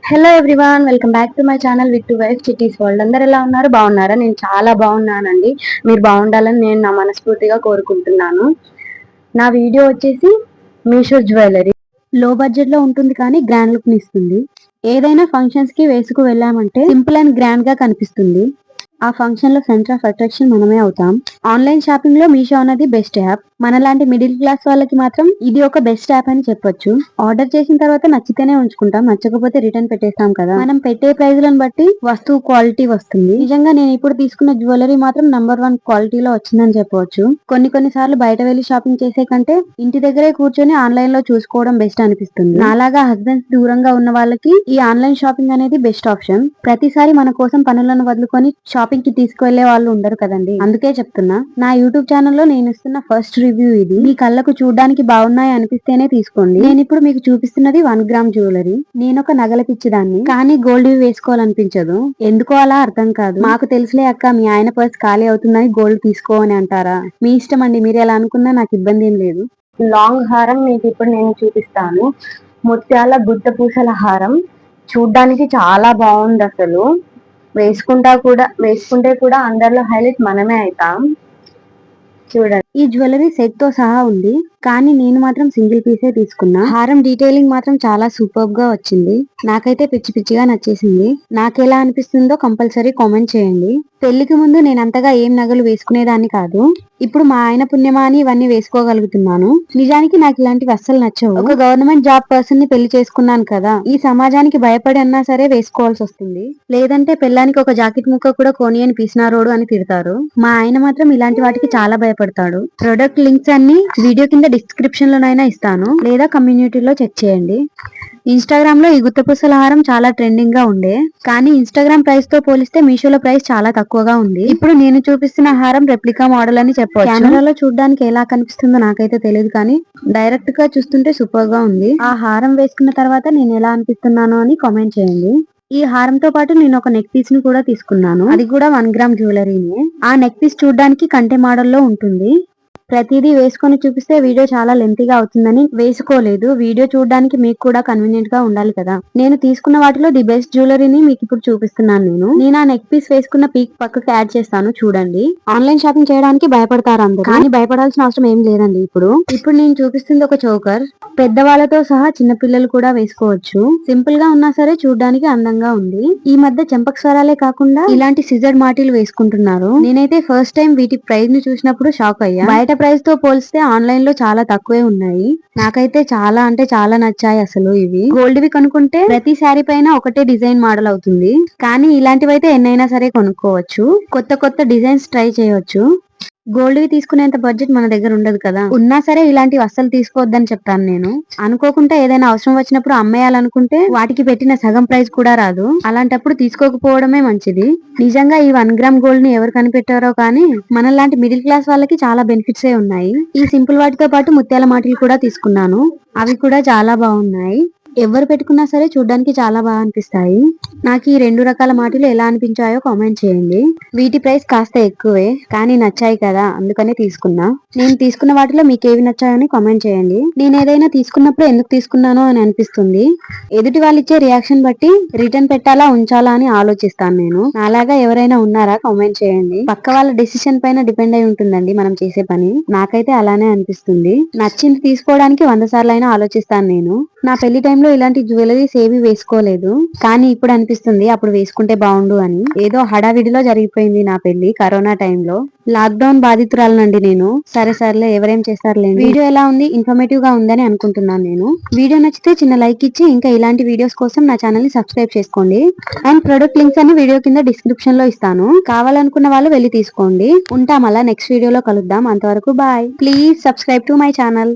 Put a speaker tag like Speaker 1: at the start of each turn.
Speaker 1: Hello everyone, welcome back to my channel with to wife చిట్టీస్ world. అందరు ఎలా ఉన్నారు? బాగున్నారా? నేను చాలా బాగున్నానండి. మీరు బాగుండాలని నేను నా మనస్ఫూర్తిగా కోరుకుంటున్నాను. నా వీడియో వచ్చేసి మీషో జ్యువెలరీ. లో బడ్జెట్ లో ఉంటుంది కానీ గ్రాండ్ లుక్ ని ఇస్తుంది. ఏదైనా ఫంక్షన్స్ కి వేసుకు వెళ్ళామంటే సింపుల్ అండ్ గ్రాండ్ గా కనిపిస్తుంది. ఆ ఫంక్షన్ లో సెంటర్ ఆఫ్ అట్రాక్షన్ మనమే అవుతాం. ఆన్లైన్ షాపింగ్ లో మీషో అనేది బెస్ట్ యాప్. మనలాంటి మిడిల్ క్లాస్ వాళ్ళకి మాత్రం ఇది ఒక బెస్ట్ యాప్ అని చెప్పొచ్చు. ఆర్డర్ చేసిన తర్వాత నచ్చితేనే ఉంచుకుంటాం, నచ్చకపోతే రిటర్న్ పెట్టేస్తాం కదా. మనం పెట్టే ప్రైజ్లను బట్టి వస్తువు క్వాలిటీ వస్తుంది. నిజంగా నేను ఇప్పుడు తీసుకున్న జ్యువెలరీ మాత్రం నంబర్ 1 క్వాలిటీలో వచ్చిందని చెప్పవచ్చు. కొన్ని సార్లు బయట వెళ్లి షాపింగ్ చేసే కంటే ఇంటి దగ్గరే కూర్చొని ఆన్లైన్ లో చూసుకోవడం బెస్ట్ అనిపిస్తుంది. నాలాగా హస్బెండ్స్ దూరంగా ఉన్న వాళ్ళకి ఈ ఆన్లైన్ షాపింగ్ అనేది బెస్ట్ ఆప్షన్. ప్రతిసారి మన కోసం పనులను వదులుకొని షాపింగ్ కి తీసుకువెళ్లే వాళ్ళు ఉండరు కదండి. అందుకే చెప్తున్నా, నా యూట్యూబ్ ఛానల్లో నేను ఇస్తున్న ఫస్ట్ రివ్యూ ఇది. మీ కళ్ళకు చూడడానికి బాగున్నాయి అనిపిస్తేనే తీసుకోండి. నేను ఇప్పుడు మీకు చూపిస్తున్నది 1 గ్రామ్ జ్యువెలరీ. నేను ఒక నగల పిచ్చిదాన్ని, కానీ గోల్డ్ వేసుకోవాలనిపించదు. ఎందుకో అలా అర్థం కాదు. మాకు తెలుసులే అక్క, మీ ఆయన పర్స్ ఖాళీ అవుతుందని గోల్డ్ తీసుకో అని అంటారా? మీ ఇష్టం అండి, మీరు ఎలా అనుకున్నా నాకు ఇబ్బంది ఏం లేదు. లాంగ్ హారం మీకు ఇప్పుడు నేను చూపిస్తాను. ముత్యాల గుట్ట పూసల హారం. చూడ్డానికి చాలా బాగుంది అసలు. వేసుకుంటే కూడా అందరిలో హైలైట్ మనమే అవుతాం. చూడండి, ఈ జ్యువెలరీ సెట్ తో సహా ఉంది, కానీ నేను మాత్రం సింగిల్ పీసే తీసుకున్నా. హారం డీటెయిలింగ్ మాత్రం చాలా సూపర్ గా వచ్చింది. నాకైతే పిచ్చిగా నచ్చేసింది. నాకెలా అనిపిస్తుందో కంపల్సరీ కామెంట్ చేయండి. పెళ్లికి ముందు నేను అంతగా ఏం నగలు వేసుకునేదాన్ని కాదు. ఇప్పుడు మా ఆయన పుణ్యమా అని ఇవన్నీ వేసుకోగలుగుతున్నాను. నిజానికి నాకు ఇలాంటివి అస్సలు నచ్చవు. ఒక గవర్నమెంట్ జాబ్ పర్సన్ ని పెళ్లి చేసుకున్నాను కదా, ఈ సమాజానికి భయపడి అన్నా సరే వేసుకోవాల్సి వస్తుంది. లేదంటే పెళ్ళానికి ఒక జాకెట్ ముక్క కూడా కోని అని పీసినారోడు అని తిడతారు. మా ఆయన మాత్రం ఇలాంటి వాటికి చాలా భయపడతాడు. ప్రొడక్ట్ లింక్స్ అన్ని వీడియో కింద డిస్క్రిప్షన్ లోనైనా ఇస్తాను, లేదా కమ్యూనిటీలో చెక్ చేయండి. ఇన్స్టాగ్రామ్ లో ఈ గుత్తపూసల హారం చాలా ట్రెండింగ్ గా ఉండే, కానీ ఇన్స్టాగ్రామ్ ప్రైస్ తో పోలిస్తే మీషోలో ప్రైస్ చాలా తక్కువగా ఉంది. ఇప్పుడు నేను చూపిస్తున్న హారం రెప్లికా మోడల్ అని చెప్పవచ్చు. కెమెరాలో చూడడానికి ఎలా కనిపిస్తుందో నాకైతే తెలియదు, కానీ డైరెక్ట్ గా చూస్తుంటే సూపర్ గా ఉంది. ఆ హారం వేసుకున్న తర్వాత నేను ఎలా అనిపిస్తున్నానో అని కామెంట్ చేయండి. ఈ హారంతో పాటు నేను ఒక నెక్ పీస్ ని కూడా తీసుకున్నాను. అది కూడా 1 గ్రామ్ జ్యువెలరీనే. ఆ నెక్ పీస్ చూడడానికి కంటె మోడల్లో ఉంటుంది. ప్రతిదీ వేసుకొని చూపిస్తే వీడియో చాలా లెంతీగా అవుతుందని వేసుకోలేదు. వీడియో చూడడానికి మీకు కూడా కన్వీనియంట్ గా ఉండాలి కదా. నేను తీసుకున్న వాటిలో ది బెస్ట్ జ్యువెలరీని మీకు ఇప్పుడు చూపిస్తున్నాను. నేను ఆ నెక్ పీస్ వేసుకున్న పీక్ పక్కకు యాడ్ చేస్తాను చూడండి. ఆన్లైన్ షాపింగ్ చేయడానికి భయపడతారు అందరూ, కానీ భయపడాల్సిన అవసరం ఏం లేదండి. ఇప్పుడు నేను చూపిస్తుంది ఒక చోకర్. పెద్దవాళ్ళతో సహా చిన్న పిల్లలు కూడా వేసుకోవచ్చు. సింపుల్ గా ఉన్నా సరే చూడడానికి అందంగా ఉంది. ఈ మధ్య చెంపక స్వరాలే కాకుండా ఇలాంటి సిజర్ మాటీలు వేసుకుంటున్నారు. నేనైతే ఫస్ట్ టైం వీటి ప్రైస్ ని చూసినప్పుడు షాక్ అయ్యా. బయట ప్రైస్ తో పోలిస్తే ఆన్లైన్ లో చాలా తక్కువే ఉన్నాయి. నాకైతే చాలా అంటే చాలా నచ్చాయి అసలు. ఇవి గోల్డ్ వి కొనుక్కుంటే ప్రతి శారీ పైన ఒకటే డిజైన్ మోడల్ అవుతుంది, కానీ ఇలాంటివైతే ఎన్నైనా సరే కొనుక్కోవచ్చు. కొత్త డిజైన్స్ ట్రై చేయొచ్చు. గోల్డ్ వి తీసుకునేంత బడ్జెట్ మన దగ్గర ఉండదు కదా. ఉన్నా సరే ఇలాంటివి అస్సలు తీసుకోవద్దని చెప్తాను నేను. అనుకోకుండా ఏదైనా అవసరం వచ్చినప్పుడు అమ్మేయాలనుకుంటే వాటికి పెట్టిన సగం ప్రైస్ కూడా రాదు. అలాంటప్పుడు తీసుకోకపోవడమే మంచిది. నిజంగా ఈ 1 గ్రామ్ గోల్డ్ ని ఎవరు కనిపెట్టారో కానీ మనలాంటి మిడిల్ క్లాస్ వాళ్ళకి చాలా బెనిఫిట్స్ ఉన్నాయి. ఈ సింపుల్ వాటితో పాటు ముత్యాల మాటలు కూడా తీసుకున్నాను. అవి కూడా చాలా బాగున్నాయి. ఎవరు పెట్టుకున్నా సరే చూడడానికి చాలా బాగా అనిపిస్తాయి. నాకు ఈ 2 రకాల మాటలు ఎలా అనిపించాయో కామెంట్ చేయండి. వీటి ప్రైస్ కాస్త ఎక్కువే, కానీ నచ్చాయి కదా అందుకనే తీసుకున్నా. నేను తీసుకున్న వాటిలో మీకు ఏవి నచ్చాయని కామెంట్ చేయండి. నేను ఏదైనా తీసుకున్నప్పుడు ఎందుకు తీసుకున్నానో అని అనిపిస్తుంది. ఎదుటి వాళ్ళు ఇచ్చే రియాక్షన్ బట్టి రిటర్న్ పెట్టాలా ఉంచాలా అని ఆలోచిస్తాను నేను. నాలాగా ఎవరైనా ఉన్నారా? కామెంట్ చేయండి. పక్క వాళ్ళ డెసిషన్ పైన డిపెండ్ అయి ఉంటుందండి మనం చేసే పని. నాకైతే అలానే అనిపిస్తుంది. నచ్చింది తీసుకోవడానికి 100 సార్లు అయినా ఆలోచిస్తాను నేను. నా పెళ్లి టైంలో ఇలాంటి జ్యువెలరీస్ ఏవి వేసుకోలేదు, కానీ ఇప్పుడు అనిపిస్తుంది అప్పుడు వేసుకుంటే బాగుండు అని. ఏదో హడావిడిలో జరిగిపోయింది నా పెళ్లి కరోనా టైంలో. లాక్డౌన్ బాధితురాలనండి నేను. సరేలే, ఎవరేం చేస్తారులేండి. వీడియో ఎలా ఉంది? ఇన్ఫర్మేటివ్ గా ఉందని అనుకుంటున్నాను నేను. వీడియో నచ్చితే చిన్న లైక్ ఇచ్చి ఇంకా ఇలాంటి వీడియోస్ కోసం నా ఛానల్ ని సబ్స్క్రైబ్ చేసుకోండి. అండ్ ప్రొడక్ట్ లింక్స్ అన్ని వీడియో కింద డిస్క్రిప్షన్ లో ఇస్తాను. కావాలనుకున్న వాళ్ళు వెళ్ళి తీసుకోండి. ఉంటాం, అలా నెక్స్ట్ వీడియోలో కలుద్దాం. అంతవరకు bye. Please subscribe to my channel.